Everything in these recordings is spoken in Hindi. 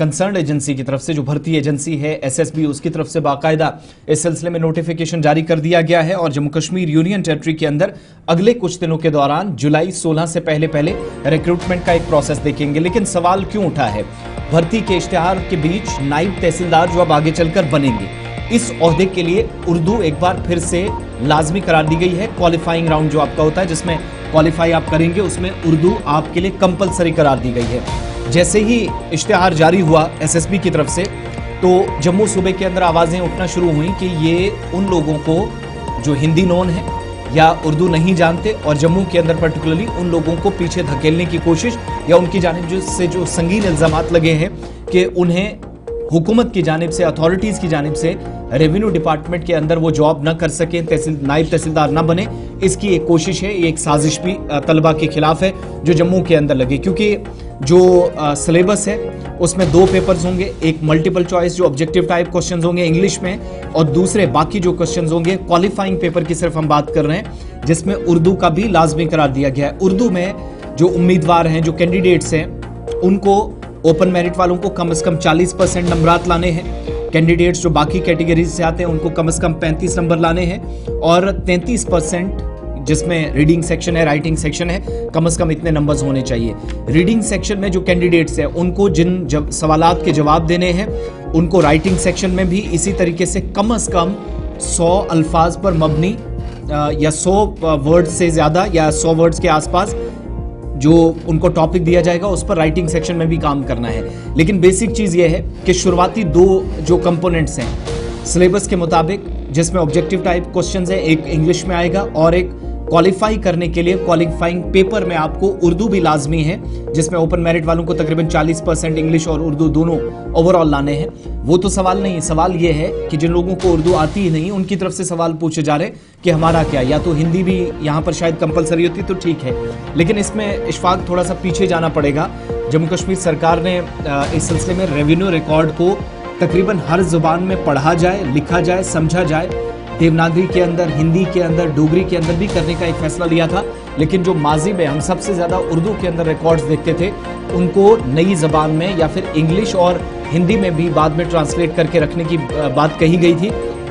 कंसर्न एजेंसी की तरफ से, जो भर्ती एजेंसी है एसएसबी, उसकी तरफ से बाकायदा इस सिलसिले में नोटिफिकेशन जारी कर दिया गया है और जम्मू कश्मीर यूनियन टेरिटरी के अंदर अगले कुछ दिनों के दौरान जुलाई 16 से पहले रिक्रूटमेंट का एक प्रोसेस देखेंगे। लेकिन सवाल क्यों उठा है? भर्ती के इश्तिहार के बीच नायब तहसीलदार जो अब आगे चलकर बनेंगे, इस ओहदे के लिए उर्दू एक बार फिर से लाजमी करार दी गई है। क्वालिफाइंग राउंड जो आपका होता है, जिसमें क्वालिफाई आप करेंगे, उसमें उर्दू आपके लिए कंपलसरी करार दी गई है। जैसे ही इश्तिहार जारी हुआ एसएसबी की तरफ से, तो जम्मू सूबे के अंदर आवाज़ें उठना शुरू हुई कि ये उन लोगों को जो हिंदी नॉन है या उर्दू नहीं जानते, और जम्मू के अंदर पर्टिकुलरली उन लोगों को पीछे धकेलने की कोशिश या उनकी जानिब से जो संगीन इल्ज़ामात लगे हैं कि उन्हें हुकूमत की जानिब से, अथॉरिटीज़ की जानिब से रेवेन्यू डिपार्टमेंट के अंदर वो जॉब ना कर सकें, नायब तहसीलदार ना बने, इसकी एक कोशिश है। ये एक साजिश भी तलबा के खिलाफ है जो जम्मू के अंदर लगे, क्योंकि जो सिलेबस है उसमें 2 पेपर्स होंगे, एक मल्टीपल चॉइस जो ऑब्जेक्टिव टाइप क्वेश्चंस होंगे इंग्लिश में, और दूसरे बाकी जो क्वेश्चंस होंगे क्वालिफाइंग पेपर की सिर्फ हम बात कर रहे हैं, जिसमें उर्दू का भी लाजमी करार दिया गया है। उर्दू में जो उम्मीदवार हैं, जो कैंडिडेट्स हैं, उनको ओपन मेरिट वालों को कम से कम 40% नंबरात लाने हैं। कैंडिडेट्स जो बाकी कैटेगरीज से आते हैं उनको कम से कम 35 नंबर लाने हैं, और 33% जिसमें रीडिंग सेक्शन है, राइटिंग सेक्शन है, कम से कम इतने नंबर्स होने चाहिए। रीडिंग सेक्शन में जो कैंडिडेट्स हैं उनको जिन सवालात के जवाब देने हैं, उनको राइटिंग सेक्शन में भी इसी तरीके से कम 100 अल्फाज पर मबनी या 100 वर्ड्स से ज़्यादा या 100 वर्ड्स के आसपास जो उनको टॉपिक दिया जाएगा उस पर राइटिंग सेक्शन में भी काम करना है। लेकिन बेसिक चीज़ ये है कि शुरुआती 2 जो कंपोनेंट्स हैं सिलेबस के मुताबिक, जिसमें ऑब्जेक्टिव टाइप क्वेश्चंस है, एक इंग्लिश में आएगा और एक क्वालिफाई करने के लिए क्वालिफाइंग पेपर में आपको उर्दू भी लाजमी है, जिसमें ओपन मेरिट वालों को तकरीबन 40% इंग्लिश और उर्दू दोनों ओवरऑल लाने हैं। वो तो सवाल नहीं, सवाल ये है कि जिन लोगों को उर्दू आती ही नहीं उनकी तरफ से सवाल पूछे जा रहे कि हमारा क्या, या तो हिंदी भी यहाँ पर शायद कंपलसरी होती तो ठीक है। लेकिन इसमें इशफाक थोड़ा सा पीछे जाना पड़ेगा। जम्मू कश्मीर सरकार ने इस सिलसिले में रेवेन्यू रिकॉर्ड को तकरीबन हर जुबान में पढ़ा जाए, लिखा जाए, समझा जाए, देवनागरी के अंदर, हिंदी के अंदर, डोगरी के अंदर भी करने का एक फैसला लिया था। लेकिन जो माजी में हम सबसे ज़्यादा उर्दू के अंदर रिकॉर्ड्स देखते थे, उनको नई ज़बान में या फिर इंग्लिश और हिंदी में भी बाद में ट्रांसलेट करके रखने की बात कही गई थी।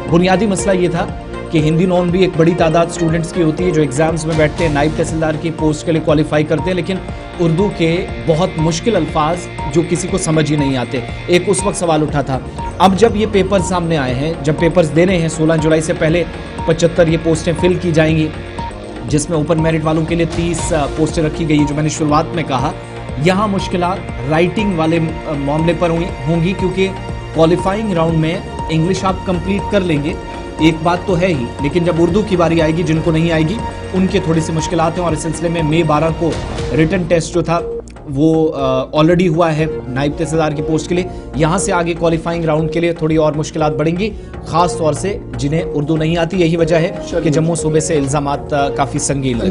बुनियादी मसला ये था कि हिंदी नॉन भी एक बड़ी तादाद स्टूडेंट्स की होती है जो एग्ज़ाम्स में बैठते हैं, नायब तहसीलदार की पोस्ट के लिए क्वालिफाई करते हैं, लेकिन उर्दू के बहुत मुश्किल अल्फाज जो किसी को समझ ही नहीं आते। एक उस वक्त सवाल उठा था। अब जब ये पेपर सामने आए हैं, जब पेपर्स देने हैं 16 जुलाई से पहले 75 ये पोस्टें फिल की जाएंगी, जिसमें ओपन मेरिट वालों के लिए 30 पोस्टें रखी गई, जो मैंने शुरुआत में कहा। यहाँ मुश्किलात राइटिंग वाले मामले पर होंगी, क्योंकि क्वालिफाइंग राउंड में इंग्लिश आप कंप्लीट कर लेंगे, एक बात तो है ही, लेकिन जब उर्दू की बारी आएगी, जिनको नहीं आएगी उनके थोड़ी सी मुश्किलात हैं। और इस सिलसिले में मई 12 को रिटन टेस्ट जो था वो ऑलरेडी हुआ है नायब तहसीलदार की पोस्ट के लिए। यहाँ से आगे क्वालिफाइंग राउंड के लिए थोड़ी और मुश्किलात बढ़ेंगी, खास तौर से जिन्हें उर्दू नहीं आती। यही वजह है कि जम्मू सूबे से इल्ज़ामात काफ़ी संगीन लगे।